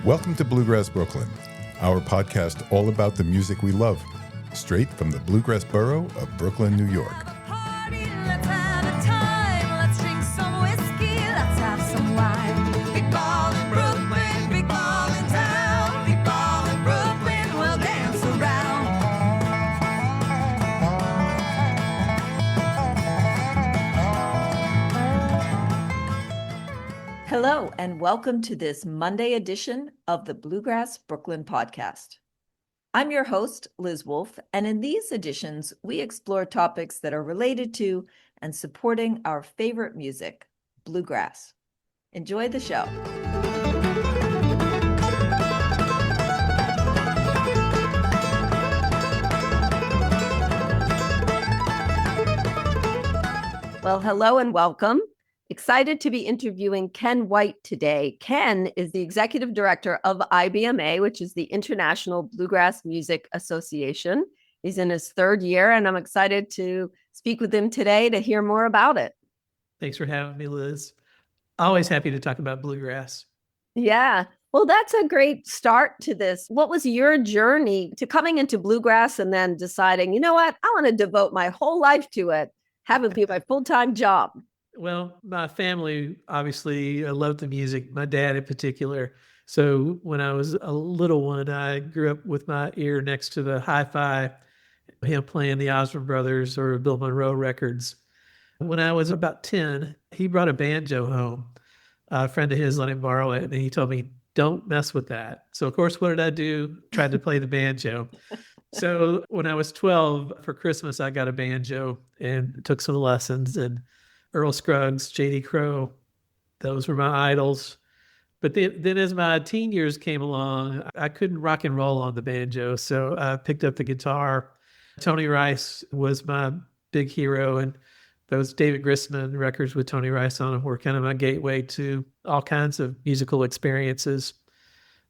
Welcome to Bluegrass Brooklyn, our podcast all about the music we love, straight from the Bluegrass borough of Brooklyn, New York. Party, let's have a time. Let's drink some whiskey. Let's have some wine. Big ball in Brooklyn, big ball in town. Big ball in Brooklyn, we'll dance around. Hello, and welcome to this Monday edition of the Bluegrass Brooklyn podcast. I'm your host, Liz Wolfe, and in these editions, we explore topics that are related to and supporting our favorite music, bluegrass. Enjoy the show. Well, hello and welcome. Excited to be interviewing Ken White today. Ken is the executive director of IBMA, which is the International Bluegrass Music Association. He's in his third year, and I'm excited to speak with him today to hear more about it. Thanks for having me, Liz. Always happy to talk about bluegrass. Yeah, well, that's a great start to this. What was your journey to coming into bluegrass and then deciding, you know what, I want to devote my whole life to it, have it be my full-time job? Well, my family obviously loved the music, my dad in particular. So when I was a little one, I grew up with my ear next to the hi-fi, him playing the Osmond Brothers or Bill Monroe records. When I was about 10, he brought a banjo home. A friend of his let him borrow it, and he told me, don't mess with that. So, of course, what did I do? Tried to play the banjo. So when I was 12, for Christmas, I got a banjo and took some lessons, and Earl Scruggs, J.D. Crowe, those were my idols. But then as my teen years came along, I couldn't rock and roll on the banjo, so I picked up the guitar. Tony Rice was my big hero, and those David Grisman records with Tony Rice on them were kind of my gateway to all kinds of musical experiences.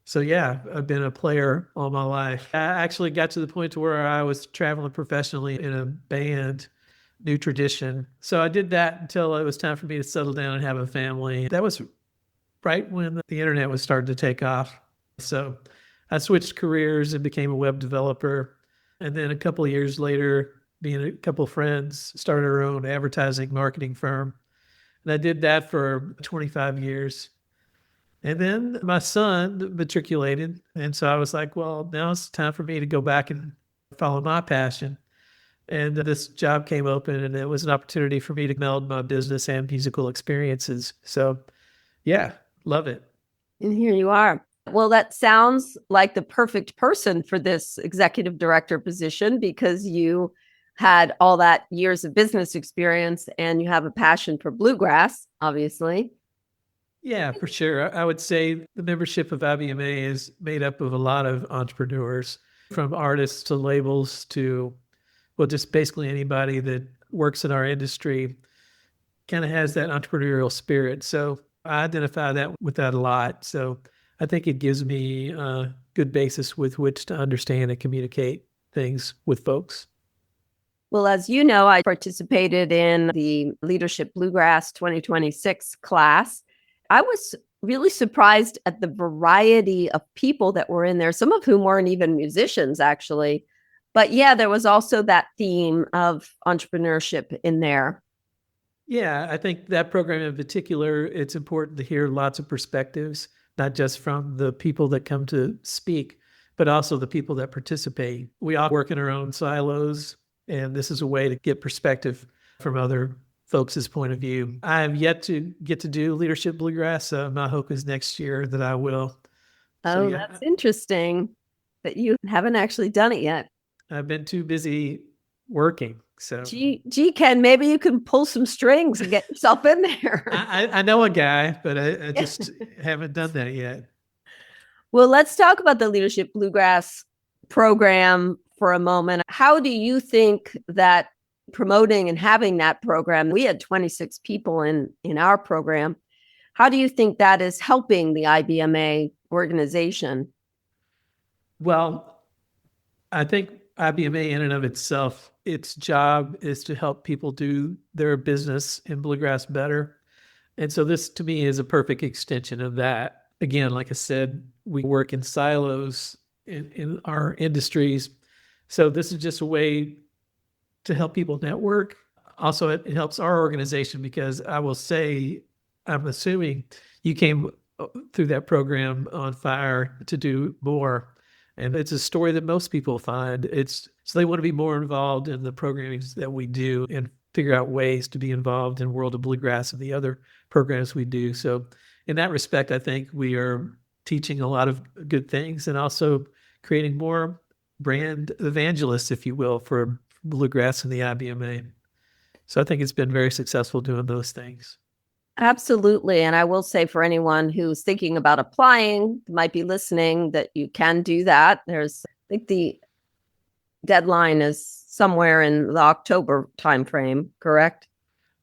So yeah, I've been a player all my life. I actually got to the point to where I was traveling professionally in a band, New Tradition. So I did that until it was time for me to settle down and have a family. That was right when the internet was starting to take off. So I switched careers and became a web developer. And then a couple of years later, me and a couple of friends started our own advertising marketing firm. And I did that for 25 years. And then my son matriculated. And so I was like, well, now it's time for me to go back and follow my passion. And this job came open, and it was an opportunity for me to meld my business and musical experiences. So yeah, love it. And here you are. Well, that sounds like the perfect person for this executive director position because you had all that years of business experience and you have a passion for bluegrass, obviously. Yeah, for sure. I would say the membership of IBMA is made up of a lot of entrepreneurs, from artists to labels to, well, just basically anybody that works in our industry kind of has that entrepreneurial spirit. So I identify that with that a lot. So I think it gives me a good basis with which to understand and communicate things with folks. Well, as you know, I participated in the Leadership Bluegrass 2026 class. I was really surprised at the variety of people that were in there, some of whom weren't even musicians, actually. But yeah, there was also that theme of entrepreneurship in there. Yeah, I think that program in particular, it's important to hear lots of perspectives, not just from the people that come to speak, but also the people that participate. We all work in our own silos, and this is a way to get perspective from other folks' point of view. I have yet to get to do Leadership Bluegrass. My hope is next year that I will. Oh, yeah. That's interesting that you haven't actually done it yet. I've been too busy working. So, gee, Ken, maybe you can pull some strings and get yourself in there. I know a guy, but I just haven't done that yet. Well, let's talk about the Leadership Bluegrass program for a moment. How do you think that promoting and having that program, we had 26 people in our program. How do you think that is helping the IBMA organization? Well, I think IBMA in and of itself, its job is to help people do their business in bluegrass better. And so this to me is a perfect extension of that. again, like I said, we work in silos in our industries. So this is just a way to help people network. Also, it helps our organization because I will say, I'm assuming you came through that program on fire to do more. And it's a story that most people find. It's so they want to be more involved in the programming that we do and figure out ways to be involved in World of Bluegrass and the other programs we do. So in that respect, I think we are teaching a lot of good things and also creating more brand evangelists, if you will, for Bluegrass and the IBMA. So I think it's been very successful doing those things. Absolutely. And I will say for anyone who's thinking about applying, might be listening, that you can do that. There's, I think the deadline is somewhere in the October timeframe, correct?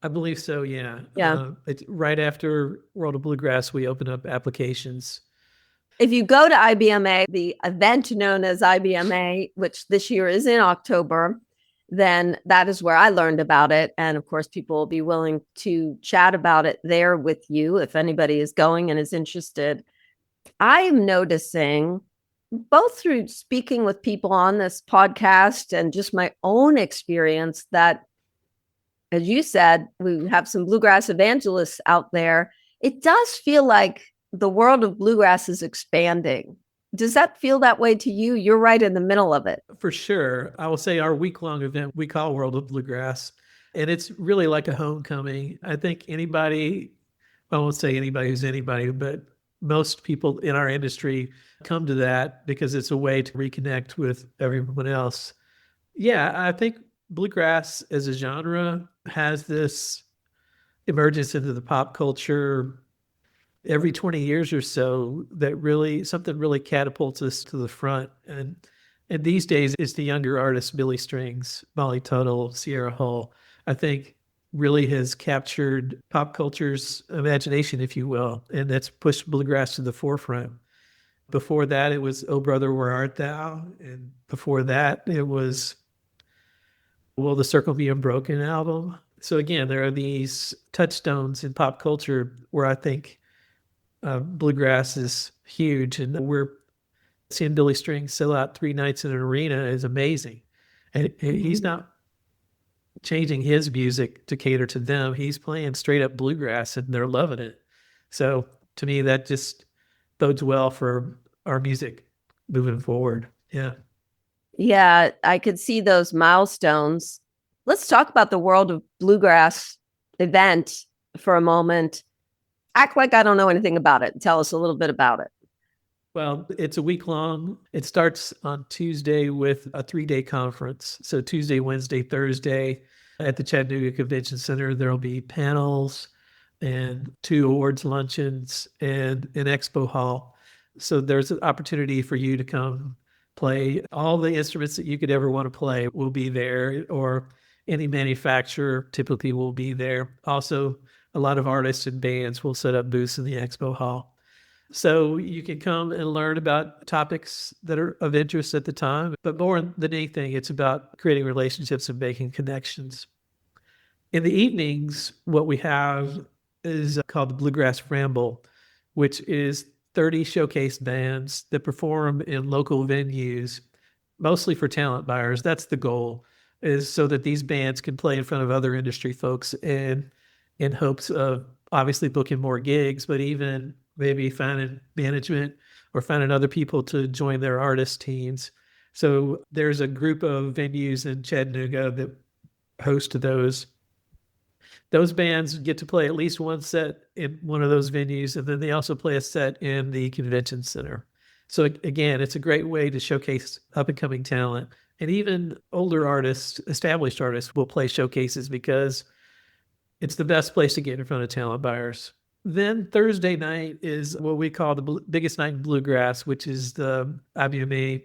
I believe so, yeah. Yeah. It's right after World of Bluegrass, we open up applications. If you go to IBMA, the event known as IBMA, which this year is in October, then that is where I learned about it. And of course, people will be willing to chat about it there with you if anybody is going and is interested. I am noticing, both through speaking with people on this podcast and just my own experience, that, as you said, we have some bluegrass evangelists out there. It does feel like the world of bluegrass is expanding. Does that feel that way to you? You're right in the middle of it. For sure. I will say our week-long event we call World of Bluegrass, and it's really like a homecoming. I think anybody, I won't say anybody who's anybody, but most people in our industry come to that because it's a way to reconnect with everyone else. Yeah, I think bluegrass as a genre has this emergence into the pop culture every 20 years or so that really something really catapults us to the front. And these days it's the younger artists, Billy Strings, Molly Tuttle, Sierra Hull, I think really has captured pop culture's imagination, if you will, and that's pushed bluegrass to the forefront. Before that, it was Oh Brother, Where Art Thou? And before that, it was Will the Circle Be Unbroken album. So again, there are these touchstones in pop culture where I think bluegrass is huge, and we're seeing Billy Strings sell out 3 nights in an arena is amazing. And he's not changing his music to cater to them. He's playing straight up bluegrass and they're loving it. So to me, that just bodes well for our music moving forward. Yeah. Yeah, I could see those milestones. Let's talk about the World of Bluegrass event for a moment. Act like I don't know anything about it. Tell us a little bit about it. Well, it's a week long. It starts on Tuesday with a 3-day conference. So Tuesday, Wednesday, Thursday at the Chattanooga Convention Center, there'll be panels and 2 awards luncheons and an expo hall. So there's an opportunity for you to come play. All the instruments that you could ever want to play will be there, or any manufacturer typically will be there. Also, a lot of artists and bands will set up booths in the expo hall. So you can come and learn about topics that are of interest at the time. But more than anything, it's about creating relationships and making connections. In the evenings, what we have is called the Bluegrass Ramble, which is 30 showcase bands that perform in local venues, mostly for talent buyers. That's the goal, is so that these bands can play in front of other industry folks and in hopes of obviously booking more gigs, but even maybe finding management or finding other people to join their artist teams. So there's a group of venues in Chattanooga that host those. Those bands get to play at least one set in one of those venues, and then they also play a set in the convention center. So again, it's a great way to showcase up-and-coming talent. And even older artists, established artists, will play showcases because it's the best place to get in front of talent buyers. Then Thursday night is what we call the biggest night in bluegrass, which is the IBMA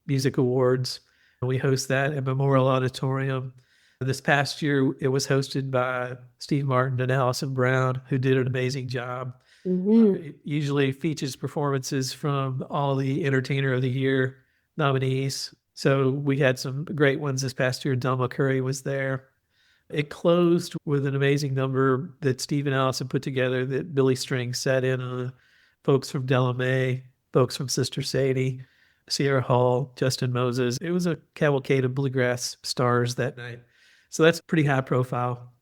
Music Awards. We host that at Memorial Auditorium. This past year, it was hosted by Steve Martin and Allison Brown, who did an amazing job. It usually features performances from all the Entertainer of the Year nominees. So we had some great ones this past year. Don McCurry was there. It closed with an amazing number that Steve and Allison put together that Billy Strings sat in on folks from Della Mae, folks from Sister Sadie, Sierra Hall, Justin Moses. It was a cavalcade of bluegrass stars that night. So that's pretty high profile.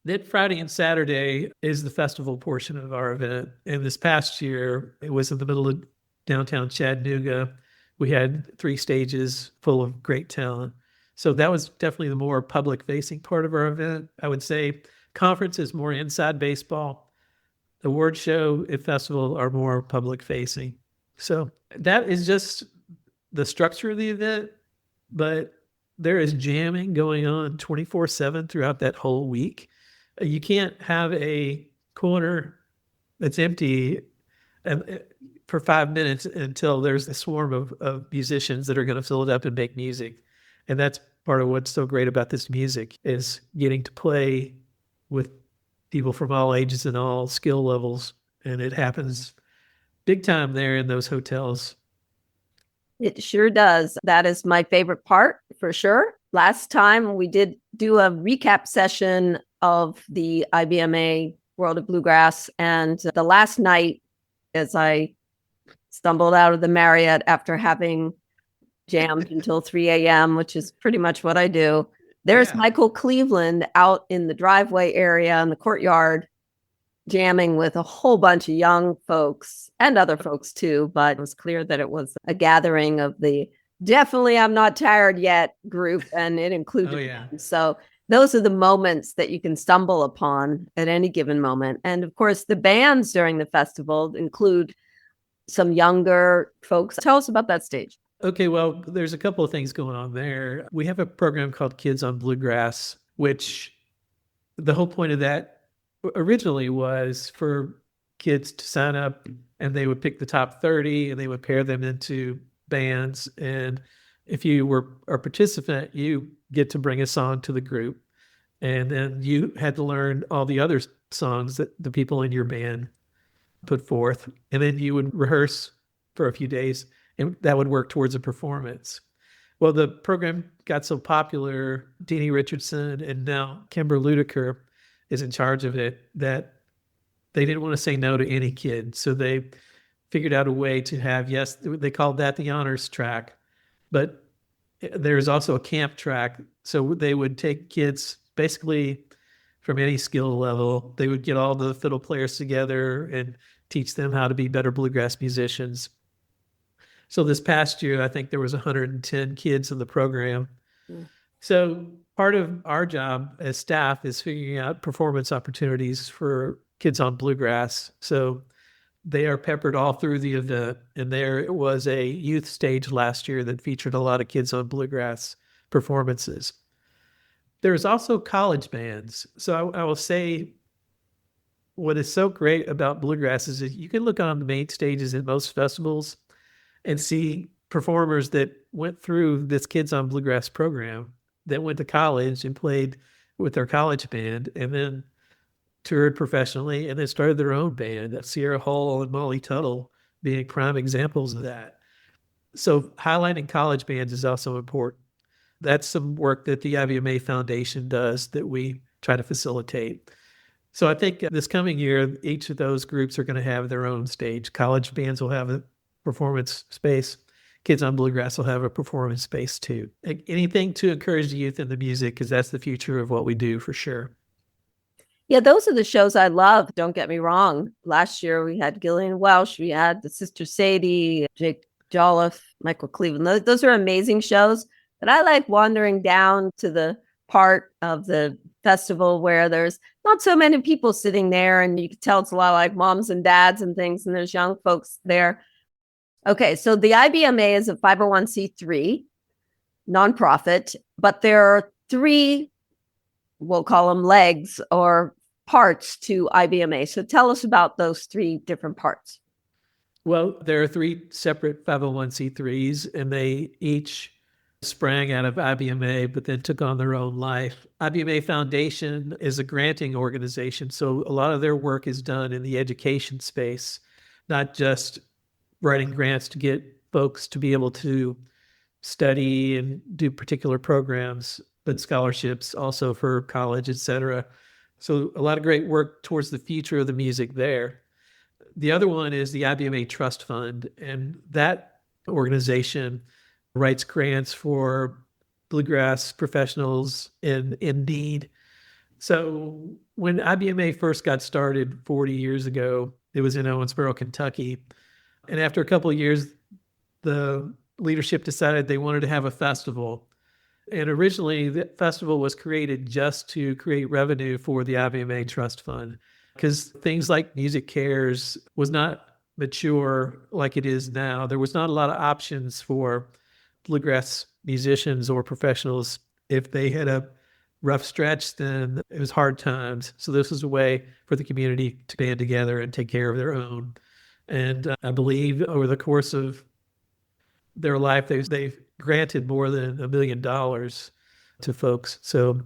Then Friday and Saturday is the festival portion of our event. And this past year, it was in the middle of downtown Chattanooga. We had 3 stages full of great talent. So that was definitely the more public-facing part of our event. I would say conference is more inside baseball. The award show and festival are more public-facing. So that is just the structure of the event, but there is jamming going on 24/7 throughout that whole week. You can't have a corner that's empty for 5 minutes until there's a swarm of musicians that are going to fill it up and make music. And that's part of what's so great about this music is getting to play with people from all ages and all skill levels. And it happens big time there in those hotels. It sure does. That is my favorite part for sure. Last time we did do a recap session of the IBMA World of Bluegrass. And the last night, as I stumbled out of the Marriott after having jammed until 3 a.m., which is pretty much what I do, there's Michael Cleveland out in the driveway area in the courtyard jamming with a whole bunch of young folks and other folks too. But it was clear that it was a gathering of the Definitely I'm Not Tired Yet group, and it included them. So those are the moments that you can stumble upon at any given moment. And of course, the bands during the festival include some younger folks. Tell us about that stage. Okay, well, there's a couple of things going on there. We have a program called Kids on Bluegrass, which the whole point of that originally was for kids to sign up and they would pick the top 30 and they would pair them into bands. And if you were a participant, you get to bring a song to the group. And then you had to learn all the other songs that the people in your band put forth. And then you would rehearse for a few days, and that would work towards a performance. Well, the program got so popular, Deanie Richardson and now Kimber Ludeker is in charge of it, that they didn't want to say no to any kid. So they figured out a way to have, yes, they called that the honors track, but there's also a camp track. So they would take kids basically from any skill level. They would get all the fiddle players together and teach them how to be better bluegrass musicians. So this past year, I think there was 110 kids in the program. So part of our job as staff is figuring out performance opportunities for kids on bluegrass. So they are peppered all through the event. And there was a youth stage last year that featured a lot of kids on bluegrass performances. There's also college bands. So I will say what is so great about bluegrass is that you can look on the main stages at most festivals and see performers that went through this Kids on Bluegrass program that went to college and played with their college band and then toured professionally and then started their own band. Sierra Hall and Molly Tuttle being prime examples of that. So highlighting college bands is also important. That's some work that the IBMA Foundation does that we try to facilitate. So I think this coming year, each of those groups are going to have their own stage. College bands will have a performance space. Kids on Bluegrass will have a performance space too. Anything to encourage the youth in the music, because that's the future of what we do for sure. Yeah, those are the shows I love. Don't get me wrong. Last year we had Gillian Welsh, we had the Sister Sadie, Jake Jolliffe, Michael Cleveland. Those are amazing shows. But I like wandering down to the part of the festival where there's not so many people sitting there, and you can tell it's a lot like moms and dads and things, and there's young folks there. Okay, so the IBMA is a 501c3 nonprofit, but there are 3, we'll call them legs or parts to IBMA. So tell us about those 3 different parts. Well, there are 3 separate 501c3s, and they each sprang out of IBMA, but then took on their own life. IBMA Foundation is a granting organization, so a lot of their work is done in the education space, not just writing grants to get folks to be able to study and do particular programs, but scholarships also for college, et cetera. So a lot of great work towards the future of the music there. The other one is the IBMA Trust Fund, and that organization writes grants for bluegrass professionals in need. So when IBMA first got started 40 years ago, it was in Owensboro, Kentucky. And after a couple of years, the leadership decided they wanted to have a festival. And originally, the festival was created just to create revenue for the IBMA Trust Fund, because things like Music Cares was not mature like it is now. There was not a lot of options for bluegrass musicians or professionals. If they had a rough stretch, then it was hard times. So this was a way for the community to band together and take care of their own. And I believe over the course of their life, they've granted more than $1 million to folks. So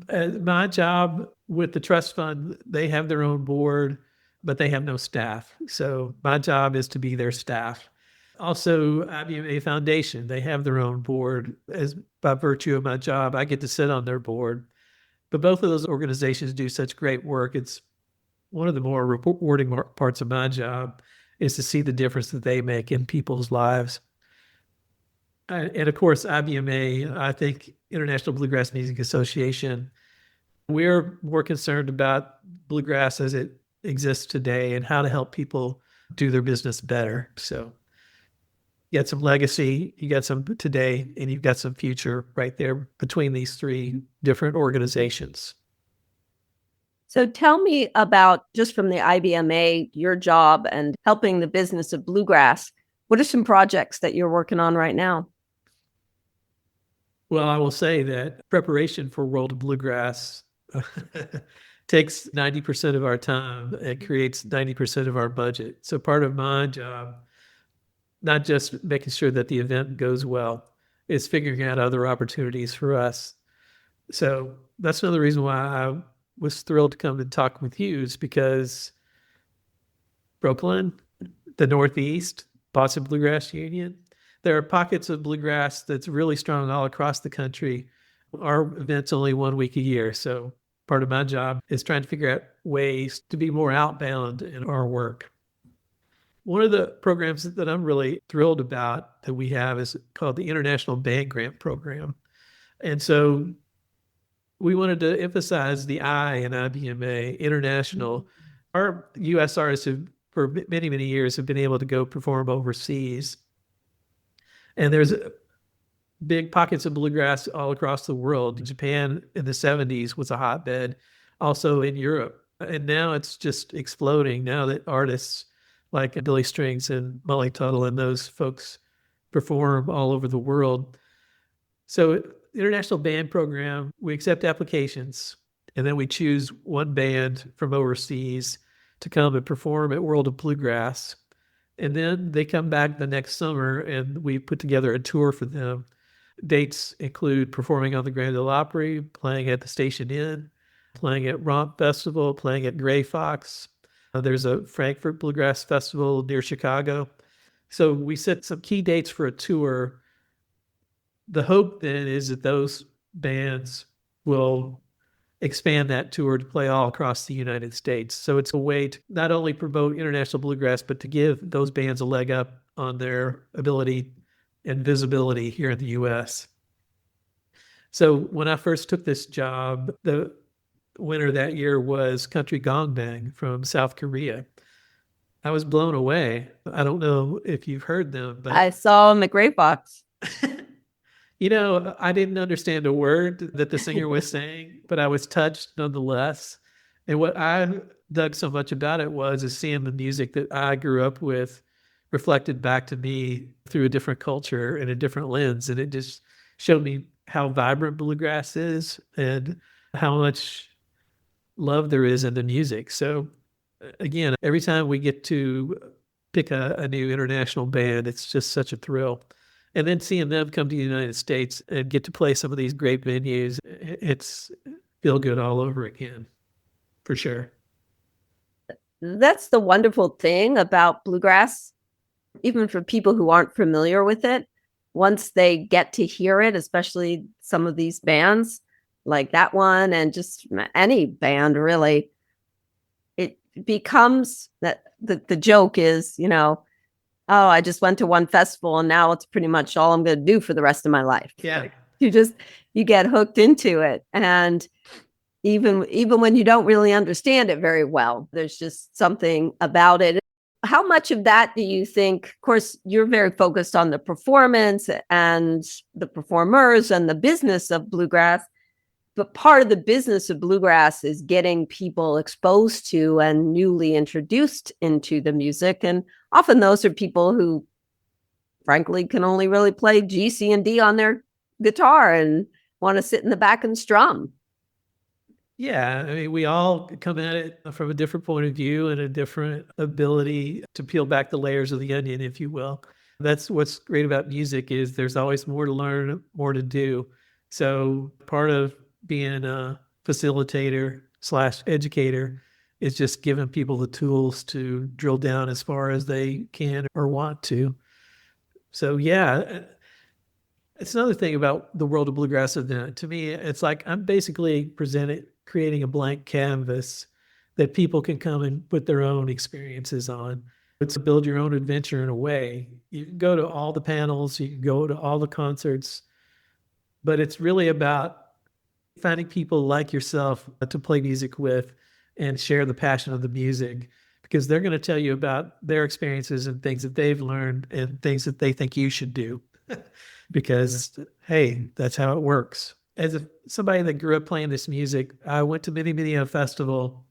my job with the trust fund, they have their own board, but they have no staff. So my job is to be their staff. Also, IBMA Foundation, they have their own board. As by virtue of my job, I get to sit on their board. But both of those organizations do such great work. It's one of the more rewarding parts of my job is to see the difference that they make in people's lives. And of course, IBMA, I think International Bluegrass Music Association, we're more concerned about bluegrass as it exists today and how to help people do their business better. So you got some legacy, you got some today, and you've got some future right there between these three different organizations. So tell me about, just from the IBMA, your job and helping the business of bluegrass. What are some projects that you're working on right now? Well, I will say that preparation for World of Bluegrass takes 90% of our time and creates 90% of our budget. So part of my job, not just making sure that the event goes well, is figuring out other opportunities for us. So that's another reason why I was thrilled to come and talk with you, is because Brooklyn, the Northeast, Boston Bluegrass Union, there are pockets of bluegrass that's really strong all across the country. Our event's only 1 week a year. So part of my job is trying to figure out ways to be more outbound in our work. One of the programs that I'm really thrilled about that we have is called the International Band Grant Program. And so we wanted to emphasize the I in IBMA, international. Our U.S. artists have, for many, many years, have been able to go perform overseas. And there's big pockets of bluegrass all across the world. Japan in the 70s was a hotbed, also in Europe. And now it's just exploding now that artists like Billy Strings and Molly Tuttle and those folks perform all over the world. So International Band Program, we accept applications, and then we choose one band from overseas to come and perform at World of Bluegrass. And then they come back the next summer, and we put together a tour for them. Dates include performing on the Grand Ole Opry, playing at the Station Inn, playing at Romp Festival, playing at Gray Fox. There's a Frankfurt Bluegrass Festival near Chicago. So we set some key dates for a tour. The hope then is that those bands will expand that tour to play all across the United States. So it's a way to not only promote international bluegrass, but to give those bands a leg up on their ability and visibility here in the U.S. So when I first took this job, the winner that year was Country Gong Bang from South Korea. I was blown away. I don't know if you've heard them, but I saw him at Gray Fox. you know, I didn't understand a word that the singer was saying, but I was touched nonetheless. And what I dug so much about it is seeing the music that I grew up with reflected back to me through a different culture and a different lens. And it just showed me how vibrant bluegrass is and how much love there is in the music. So again, every time we get to pick a new international band, it's just such a thrill. And then seeing them come to the United States and get to play some of these great venues, it's feel good all over again, for sure. That's the wonderful thing about bluegrass, even for people who aren't familiar with it. Once they get to hear it, especially some of these bands like that one and just any band really, becomes that the joke is, oh, I just went to one festival and now it's pretty much all I'm going to do for the rest of my life. Yeah. You get hooked into it. And even when you don't really understand it very well, there's just something about it. How much of that do you think, of course, you're very focused on the performance and the performers and the business of bluegrass, but part of the business of bluegrass is getting people exposed to and newly introduced into the music. And often those are people who, frankly, can only really play G, C, and D on their guitar and want to sit in the back and strum. Yeah, I mean, we all come at it from a different point of view and a different ability to peel back the layers of the onion, if you will. That's what's great about music is there's always more to learn, more to do. So part of being a facilitator / educator is just giving people the tools to drill down as far as they can or want to. So yeah, it's another thing about the World of Bluegrass event. To me, it's like I'm basically creating a blank canvas that people can come and put their own experiences on. It's build your own adventure in a way. You can go to all the panels, you can go to all the concerts, but it's really about finding people like yourself to play music with and share the passion of the music, because they're going to tell you about their experiences and things that they've learned and things that they think you should do. Because, hey, that's how it works. As somebody that grew up playing this music, I went to many a festival,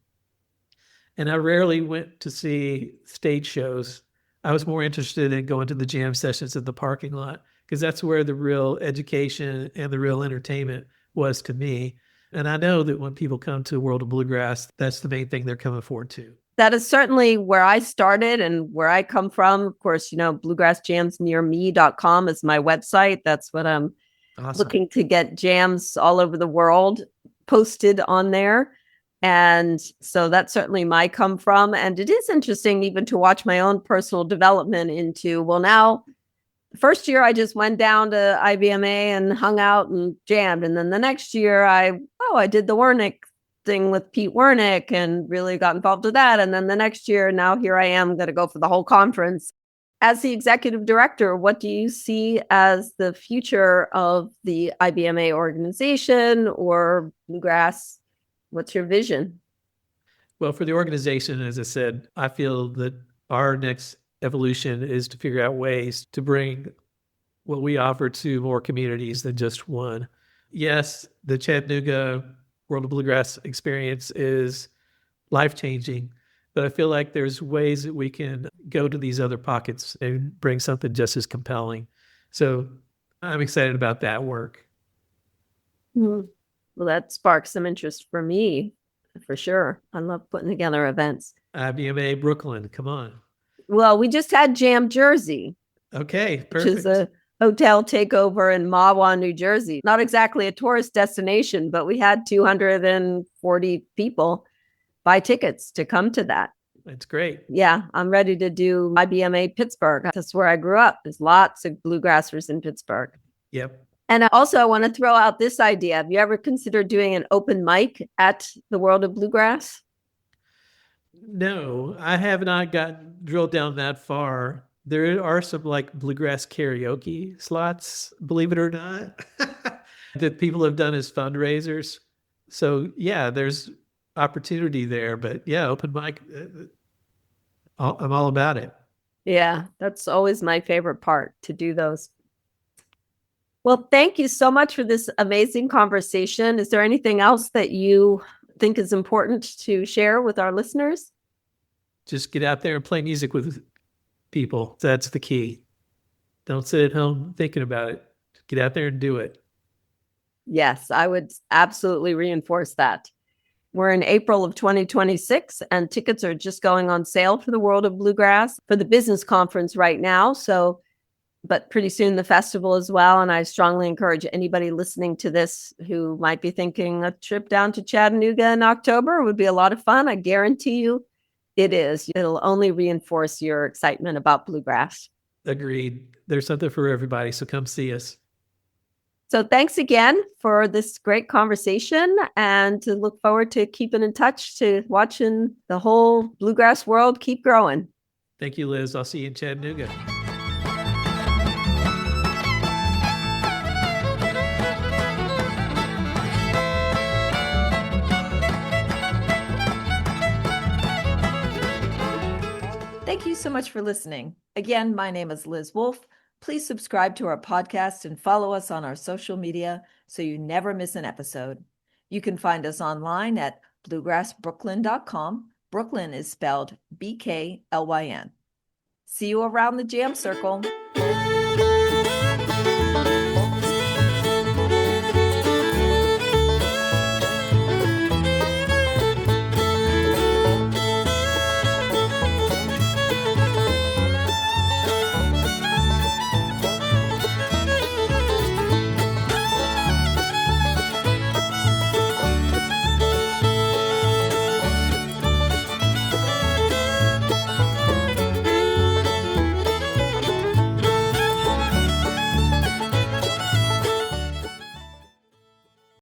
and I rarely went to see stage shows. I was more interested in going to the jam sessions in the parking lot, because that's where the real education and the real entertainment was to me. And I know that when people come to World of Bluegrass, that's the main thing they're coming for too. That is certainly where I started and where I come from. Of course, bluegrassjamsnearme.com is my website. That's what I'm looking to get jams all over the world posted on there. And so that's certainly my come from. And it is interesting even to watch my own personal development into, well, now, first year I just went down to IBMA and hung out and jammed. And then the next year I did the Wernick thing with Pete Wernick and really got involved with that. And then the next year, now here I am going to go for the whole conference. As the executive director, what do you see as the future of the IBMA organization or Bluegrass? What's your vision? Well, for the organization, as I said, I feel that our next evolution is to figure out ways to bring what we offer to more communities than just one. Yes, the Chattanooga World of Bluegrass experience is life-changing, but I feel like there's ways that we can go to these other pockets and bring something just as compelling. So I'm excited about that work. Well, that sparks some interest for me, for sure. I love putting together events. IBMA Brooklyn, come on. Well, we just had Jam Jersey. Okay, perfect. Which is a hotel takeover in Mahwah, New Jersey. Not exactly a tourist destination, but we had 240 people buy tickets to come to that. That's great. Yeah, I'm ready to do IBMA Pittsburgh. That's where I grew up. There's lots of bluegrassers in Pittsburgh. Yep. And I want to throw out this idea. Have you ever considered doing an open mic at the World of Bluegrass? No, I have not gotten drilled down that far. There are some like bluegrass karaoke slots, believe it or not, that people have done as fundraisers. So yeah, there's opportunity there, but yeah, open mic, I'm all about it. Yeah, that's always my favorite part, to do those. Well, thank you so much for this amazing conversation. Is there anything else that you think is important to share with our listeners? Just get out there and play music with people. That's the key. Don't sit at home thinking about it. Get out there and do it. Yes, I would absolutely reinforce that. We're in April of 2026, and tickets are just going on sale for the World of Bluegrass for the business conference right now. So, but pretty soon the festival as well. And I strongly encourage anybody listening to this who might be thinking a trip down to Chattanooga in October would be a lot of fun. I guarantee you it is. It'll only reinforce your excitement about bluegrass. Agreed. There's something for everybody. So come see us. So thanks again for this great conversation, and to look forward to keeping in touch, to watching the whole bluegrass world keep growing. Thank you, Liz. I'll see you in Chattanooga. Thank you so much for listening. Again, my name is Liz Wolfe. Please subscribe to our podcast and follow us on our social media so you never miss an episode. You can find us online at bluegrassbrooklyn.com. Brooklyn is spelled BKLYN. See you around the jam circle.